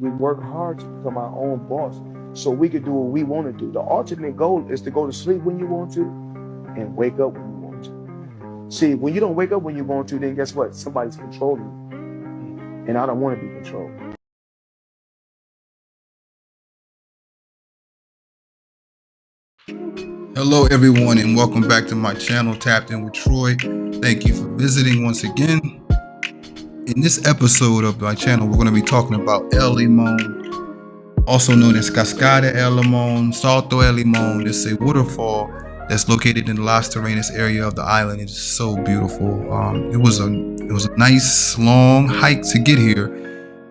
We work hard to become our own boss so we can do what we want to do. The ultimate goal is to go to sleep when you want to and wake up when you want to. See, when you don't wake up when you want to, then guess what? Somebody's controlling you. And I don't want to be controlled. Hello everyone and welcome back to my channel, Tapped In with Troy. Thank you for visiting once again. In this episode of my channel, we're going to be talking about El Limón, also known as Cascada El Limón, Salto El Limón. It's a waterfall that's located in the Las TARRENAS area of the island. It's so beautiful. It was a nice long hike to get here.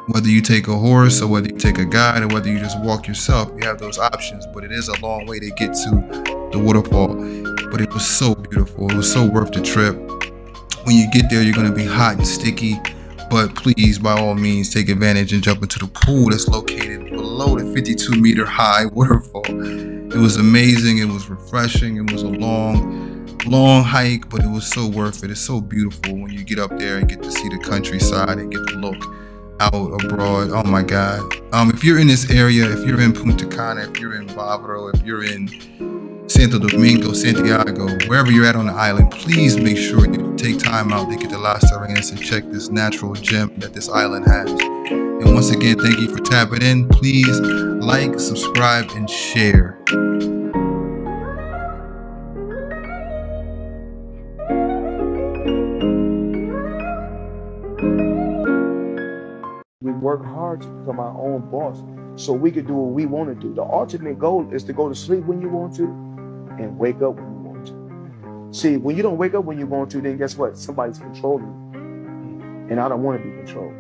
Whether you take a horse or whether you take a guide or whether you just walk yourself, you have those options, but it is a long way to get to the waterfall. But it was so beautiful. It was so worth the trip. When you get there, you're going to be hot and sticky, but please, by all means, take advantage and jump into the pool that's located below the 52-meter high waterfall. It was amazing. It was refreshing. It was a long hike, but it was so worth it. It's so beautiful when you get up there and get to see the countryside and get to look out abroad. Oh my God. If you're in this area, if you're in Punta Cana, if you're in Bávaro, if you're in Santo Domingo, Santiago, wherever you're at on the island, please make sure you take time out to get to Las TARRENAS and check this natural gem that this island has. And once again, thank you for tapping in. Please like, subscribe, and share. We work hard to become our own boss so we can do what we want to do. The ultimate goal is to go to sleep when you want to and wake up when you want to. See, when you don't wake up when you want to, then guess what? Somebody's controlling you. And I don't want to be controlled.